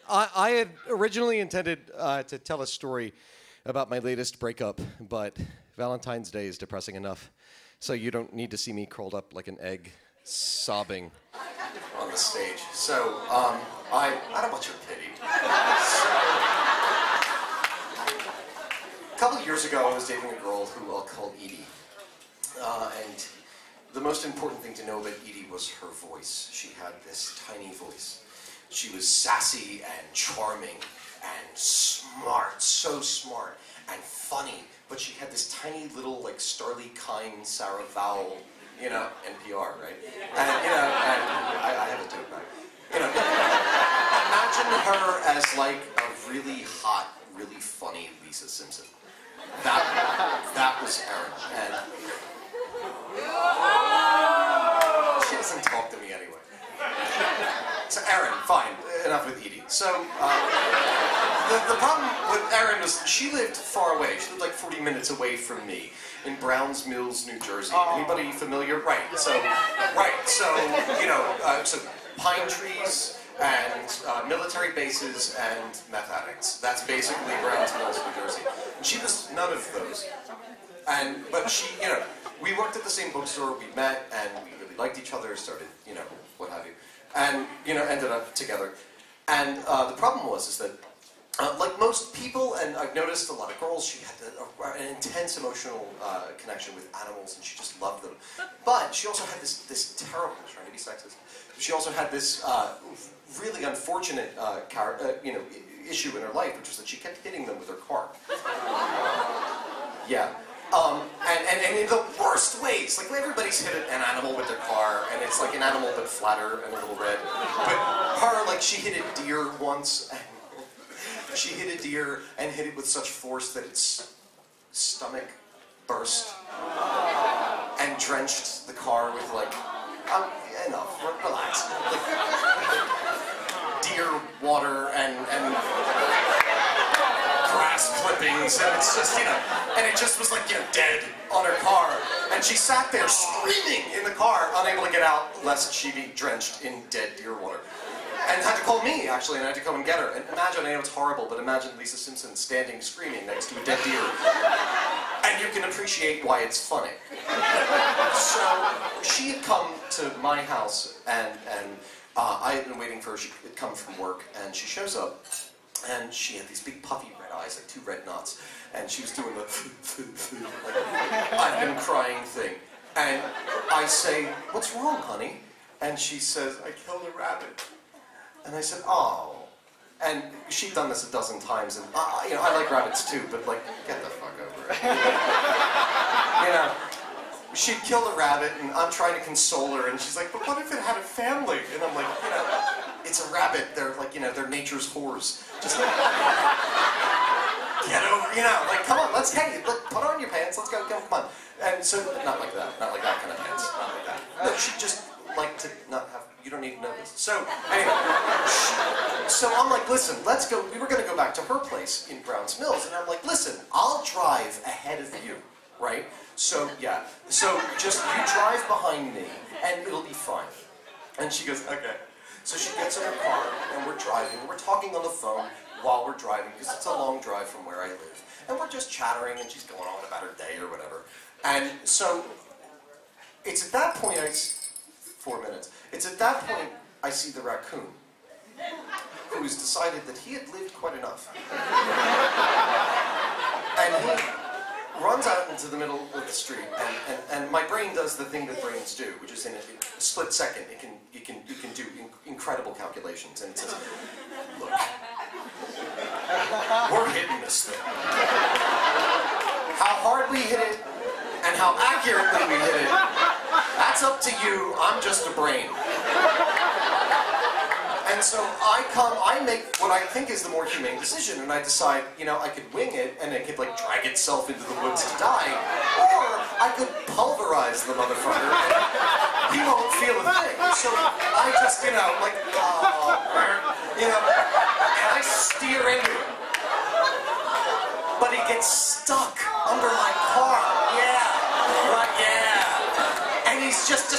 I had originally intended to tell a story about my latest breakup, but Valentine's Day is depressing enough, so you don't need to see me curled up like an egg, sobbing on the stage. So, I don't want your pity. A couple of years ago, I was dating a girl who I'll call Edie, and the most important thing to know about Edie was her voice. She had this tiny voice. She was sassy and charming and smart, so smart and funny, but she had this tiny little, like, Starly Kine, Sarah Vowell, you know, NPR, right? And, you know, and I have it too, right? You know, imagine her as, like, a really hot, really funny Lisa Simpson. That was Erin, and she doesn't talk to me anyway. So Erin, fine, enough with Edie. So the problem with Erin was she lived far away. She lived like 40 minutes away from me in Browns Mills, New Jersey. Anybody familiar? Right. So you know, so pine trees and military bases and meth addicts. That's basically Browns Mills, New Jersey. And she was none of those. But she, you know, we worked at the same bookstore. We met and we really liked each other. Started, you know, what have you. And, you know, ended up together. And the problem was that, like most people, and I've noticed a lot of girls, she had an intense emotional connection with animals, and she just loved them. But she also had this terrible, I'm trying to be sexist, she also had this really unfortunate you know, issue in her life, which was that she kept hitting them with her car. Yeah. And in the worst ways. Like, everybody's hit an animal with their car, and it's like an animal but flatter and a little red. But her, like, she hit a deer once, and she hit a deer and hit it with such force that its stomach burst and drenched the car with, like, enough, relax. Like, deer water and grass clippings, and it's just, you know, and it just was like, you know, dead on her car. And she sat there screaming in the car, unable to get out, lest she be drenched in dead deer water. And had to call me, actually, and I had to come and get her. And imagine, I know it's horrible, but imagine Lisa Simpson standing screaming next to a dead deer. And you can appreciate why it's funny. So, she had come to my house, and I had been waiting for her. She had come from work, and she shows up, and she had these big puffy red eyes, like 2 red knots, and she was doing the like, I've been crying thing. And I say, "What's wrong, honey?" And she says, "I killed a rabbit." And I said, "Oh." And she'd done this a dozen times, and you know, I like rabbits too, but like, get the fuck over it. You know, she'd killed a rabbit, and I'm trying to console her, and she's like, "But what if it had a family?" And I'm like, you know, it's a rabbit. They're like, you know, they're nature's whores. Just like, get over, you know, like, come on, let's, hey, look, put on your pants, let's go, come on. And so, not like that kind of pants, not like that. No, she'd just like to not have, you don't need to know this. So, anyway, so I'm like, listen, let's go, we were going to go back to her place in Browns Mills, and I'm like, listen, I'll drive ahead of you, right? So, yeah, so just, you drive behind me, and it'll be fine. And she goes, okay. So she gets in her car, and we're driving, and we're talking on the phone while we're driving, because it's a long drive from where I live. And we're just chattering, and she's going on about her day or whatever. And so, it's at that point, 4 minutes, it's at that point I see the raccoon, who's decided that he had lived quite enough. And he runs out into the middle of the street, and my brain does the thing that brains do, which is in a split second, it can do incredible calculations, and it says, look, we're hitting this thing. How hard we hit it, and how accurately we hit it, that's up to you, I'm just a brain. And so I make what I think is the more humane decision, and I decide, you know, I could wing it, and it could, like, drag itself into the woods to die, or I could pulverize the motherfucker, and he won't feel a thing. So I just, you know, like, you know, and I steer into it. But he gets stuck under my car. Yeah, right, yeah. And he's just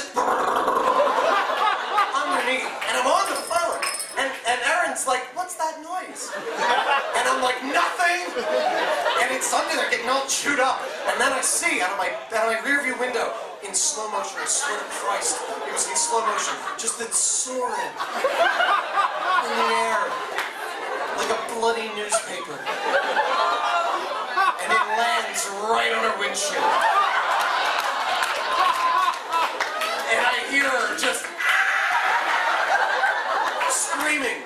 underneath, and I'm on the phone, and Erin's like, what's that chewed up. And then I see out of my rearview window, in slow motion, I swear to Christ, it was in slow motion, just it soaring in the air like a bloody newspaper. And it lands right on her windshield. And I hear her just screaming.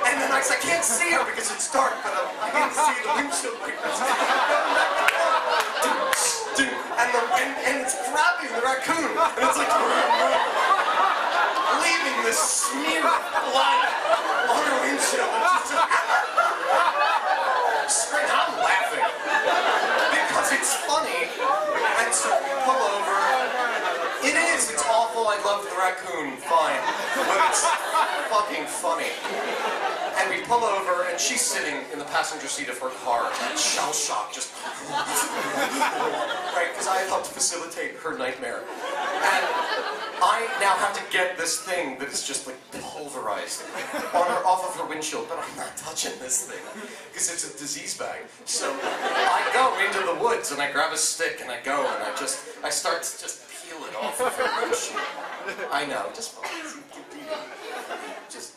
And then I can't see her because it's dark, but I can see the windshield like this. And it's grabbing the raccoon. And it's like leaving this smear of blood on her windshield. I'm laughing because it's funny. And so we pull over. It's awful. I love the raccoon, fine. But it's fucking funny. And we pull over, and she's sitting in the passenger seat of her car, and shell shock just... right, because I helped facilitate her nightmare. And I now have to get this thing that is just like pulverized off of her windshield, but I'm not touching this thing, because it's a disease bag. So I go into the woods, and I grab a stick, and I go, and I start to just peel it off of her windshield. I know, just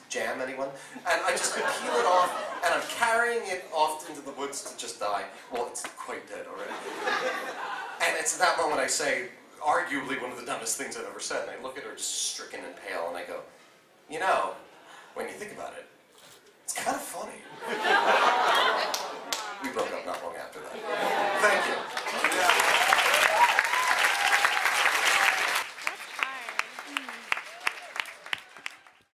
jam anyone? And I just peel it off, and I'm carrying it off into the woods to just die. Well, it's quite dead already. And it's at that moment I say, arguably one of the dumbest things I've ever said, and I look at her just stricken and pale, and I go, you know, when you think about it, it's kind of funny.